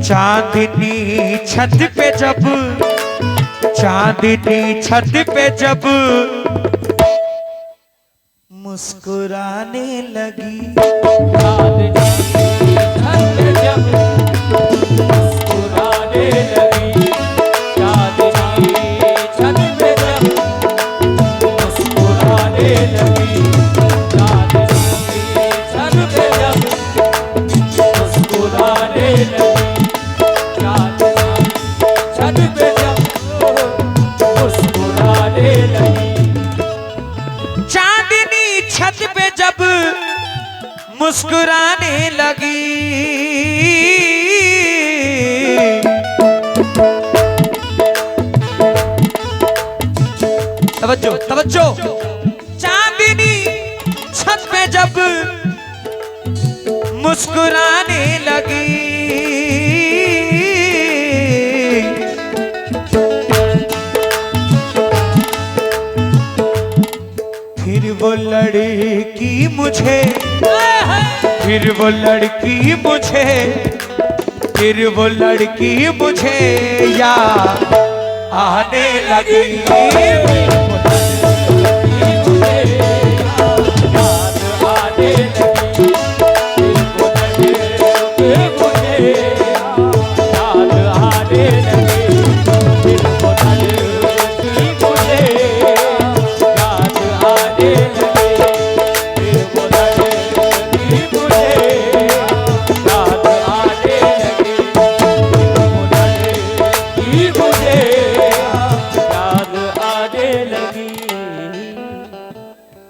चांदनी छत पे जब, चांदनी छत पे जब मुस्कुराने लगी, चांदनी छत पे जब मुस्कुराने लगी, चांदनी छत पे जब मुस्कुराने लगी, चांदनी छत पे जब मुस्कुराने लगी, चांदनी छत पे जब मुस्कुराने लगी, चांदनी छत पे जब मुस्कुराने लगी। तवज्जो तवज्जो, चांदनी छत पे जब मुस्कुराने लगी, फिर वो लड़की मुझे, फिर वो लड़की मुझे, फिर वो लड़की मुझे याद आने लगी,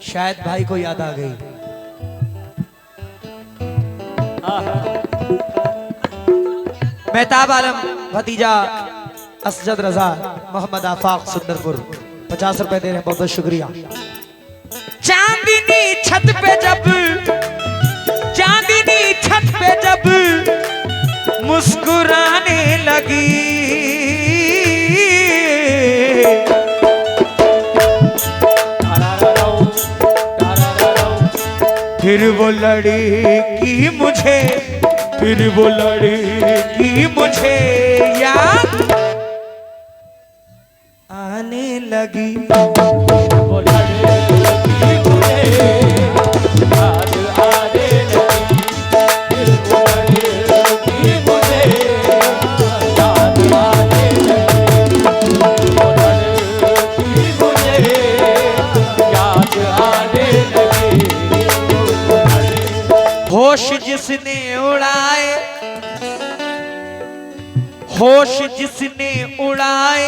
शायद भाई को याद आ गई। मेहताब आलम भतीजा असजद रजा मोहम्मद आफाक सुंदरपुर 50 रुपए दे रहे हैं, बहुत बहुत शुक्रिया। चांदनी छत पे जब, चांदनी छत पे जब मुस्कुराने लगी, फिर वो लड़की मुझे, फिर वो लड़की मुझे याद आने लगी, वो लड़की मुझे याद आने लगी, फिर वो लड़की मुझे याद आने लगी, वो लड़की मुझे याद आने लगी, होश जिसने उड़ाए, होश जिसने उड़ाए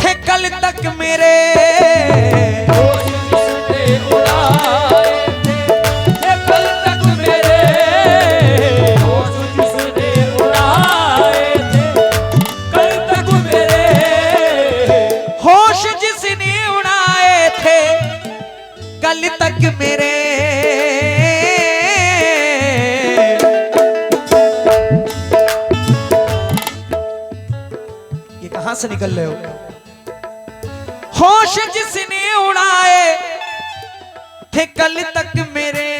थे कल तक मेरे, होश जिसने उड़ाए थे कल तक मेरे, होश जिसने उड़ाए थे कल तक मेरे, होश जिसने उड़ाए थे कल तक मेरे, ये कहां से निकल रहे हो? होश जिसने उड़ाए थे कल तक मेरे,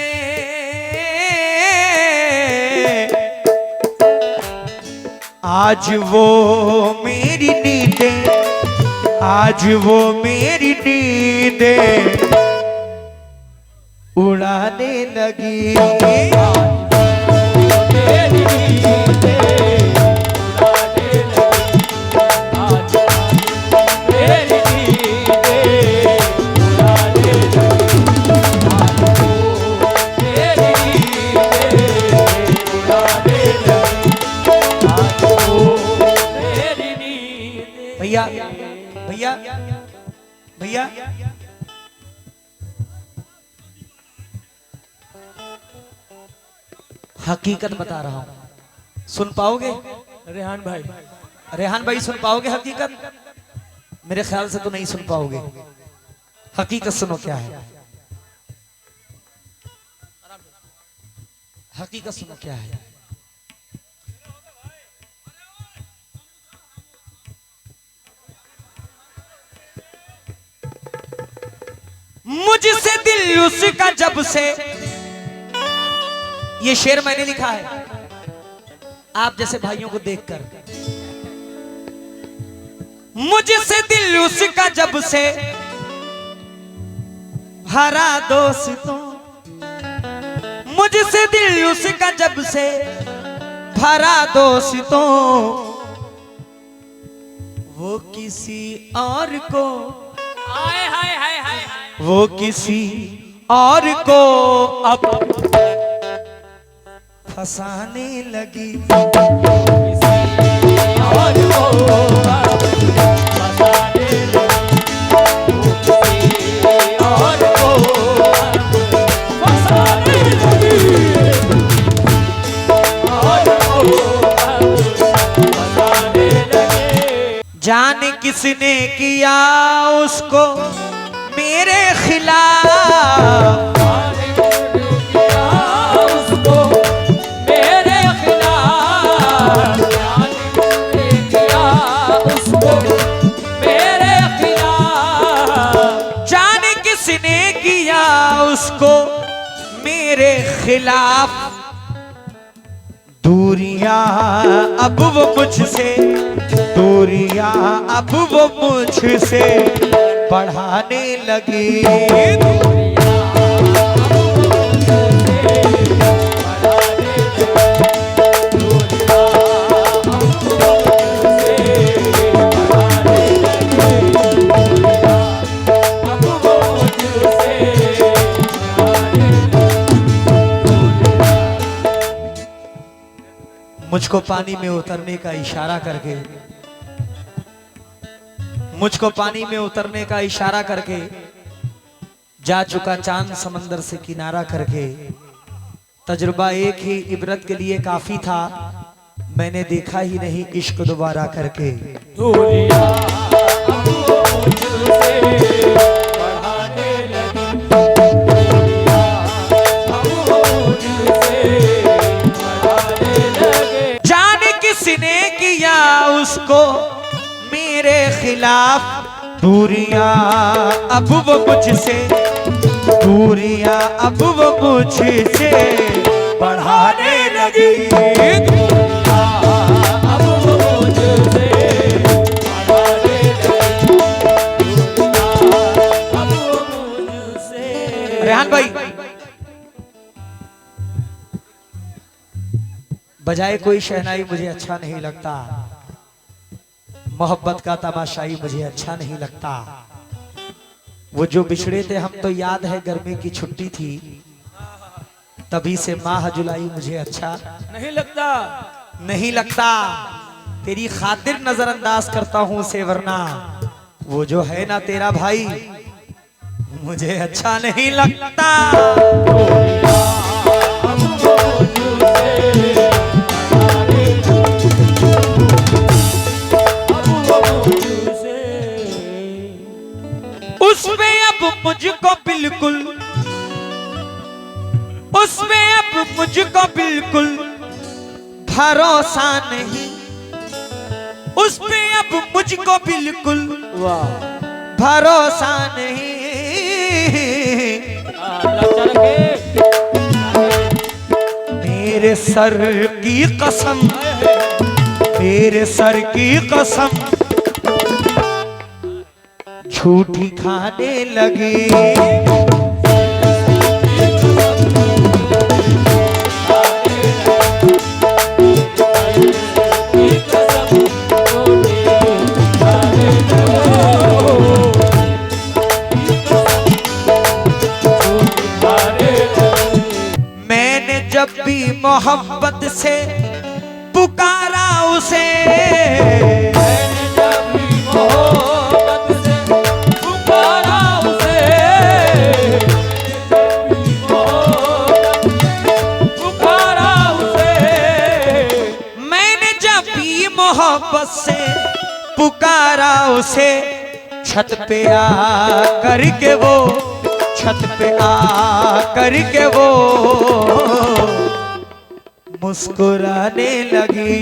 आज वो मेरी नींदें, आज वो मेरी नींदें उड़ाने लगी, तेरी नींदें उड़ाने लगी, आज तेरी नींदें उड़ाने लगी, आज तेरी नींदें उड़ाने लगी, आज तेरी नींदें। भैया भैया भैया हकीकत बता रहा हूं, सुन पाओगे? रेहान भाई, रेहान भाई सुन पाओगे हकीकत? मेरे ख्याल से तो नहीं सुन पाओगे। हकीकत सुनो क्या है, हकीकत सुनो क्या है। मुझसे दिल उसका जब से, ये शेर मैंने लिखा है, आप जैसे भाइयों को देखकर। मुझसे दिल उसका जब से भरा दोस्तों, मुझसे दिल उसका जब से भरा दोस्तों, वो किसी और को, हाय हाय हाय हाय, वो किसी और को अब फंसाने लगी। और वो फसाने लगी, और वो फसाने लगी, और वो फसाने लगे। जाने किसने किया उसको मेरे खिलाफ, उसको मेरे खिलाफ। दूरियां अब वो मुझसे, दूरियां अब वो मुझसे बढ़ाने लगी। मुझको पानी में उतरने का इशारा करके, मुझको पानी में उतरने का इशारा करके जा चुका चांद समंदर से किनारा करके। तजुर्बा एक ही इबरत के लिए काफी था, मैंने देखा ही नहीं इश्क दोबारा करके। उसको मेरे खिलाफ, दूरियां अब वो मुझसे, दूरियां अब वो मुझसे बढ़ाने लगी। अब वो मुझसे बढ़ाने लगी, अब वो मुझसे। रेहान भाई, बजाए कोई शहनाई मुझे अच्छा नहीं लगता, मोहब्बत का तमाशाई मुझे अच्छा नहीं लगता। वो जो बिछड़े थे हम तो याद है गर्मी की छुट्टी थी, तभी से माह जुलाई मुझे अच्छा नहीं लगता, नहीं लगता। तेरी खातिर नजरअंदाज करता हूं उसे, वरना वो जो है ना तेरा भाई मुझे अच्छा नहीं लगता। उसमें अब मुझको बिल्कुल, उसमें अब मुझको बिल्कुल भरोसा नहीं, उसमें अब मुझको बिल्कुल भरोसा नहीं। मेरे सर की कसम, मेरे सर की कसम झूठी खाने लगी। मैंने जब भी मोहब्बत से पुकारा उसे, मोहब्बत से पुकारा उसे, छत पे आ करके वो, छत पे आ करके वो मुस्कुराने लगी।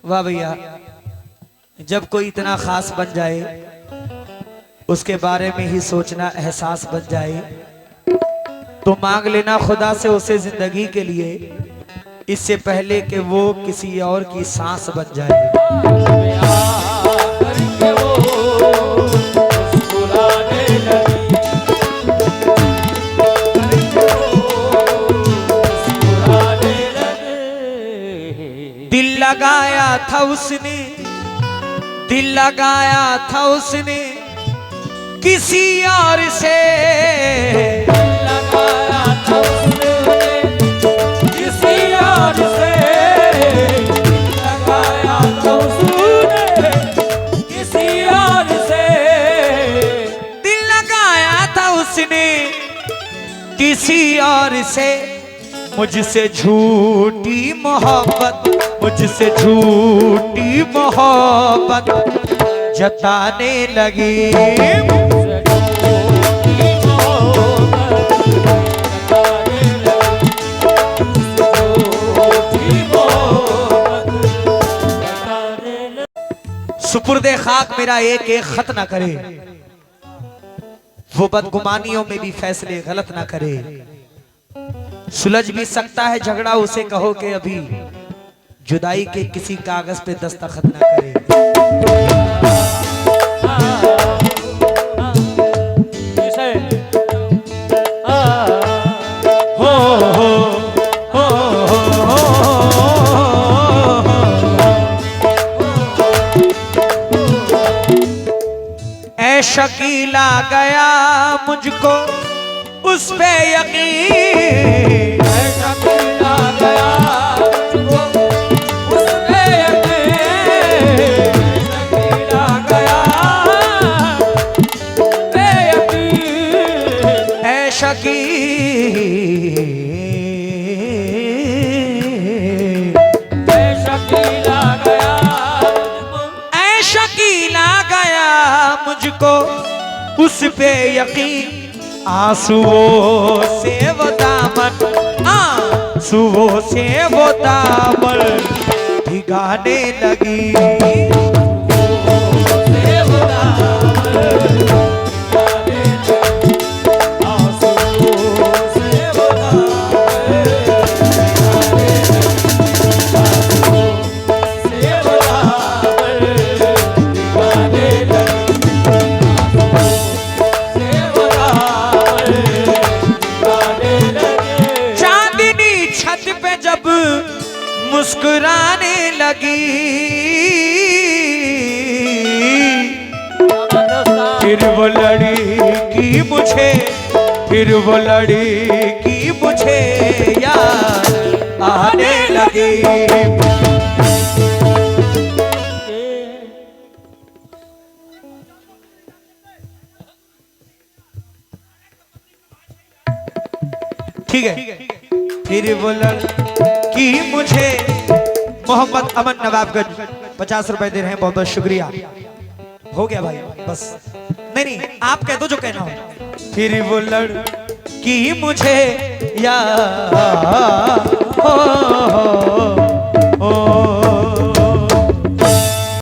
वाह भैया, जब कोई इतना खास बन जाए उसके बारे में ही सोचना एहसास बन जाए तो मांग लेना खुदा से उसे जिंदगी के लिए, इससे पहले कि वो किसी और की सांस बन जाए। करके वो मुस्कुराने लगी, करके वो मुस्कुराने लगे। दिल लगाया था उसने, दिल लगाया था उसने किसी और से, लगाया था उसने किसी और से, लगाया था उसने किसी और से, दिल लगाया था उसने किसी और से। मुझसे झूठी मोहब्बत, मुझसे झूठी मोहब्बत जताने लगी। सुपुर्दे खाक मेरा एक एक खत ना करे, वो बदगुमानियों में भी फैसले गलत ना करे। सुलझ भी सकता है झगड़ा, उसे कहो कि अभी जुदाई के किसी कागज पे दस्तखत ना करे। ऐ शकीला गया मुझको उस पे यकीन, ऐसा मिला गया मुझको उस पे यकीन, मिला गया पे यकीन, ऐ शकील ऐसा मिला गया मुझको, ऐ शकीला गया मुझको उस पे यकीन। आंसुओं से वो दामन, आंसुओं से वो दामन भिगाने लगी। मुस्कुराने लगी, फिर वो लड़की मुझे, फिर वो लड़की मुझे याद आने लगी। ठीक है, फिर वो लड़की मुझे। मोहम्मद अमन नवाबगंज 50 रुपए दे रहे हैं, बहुत बहुत शुक्रिया। हो गया भाई, बस नहीं नहीं आप कह दो जो कहना हो। फिर वो लड़की मुझे याद हो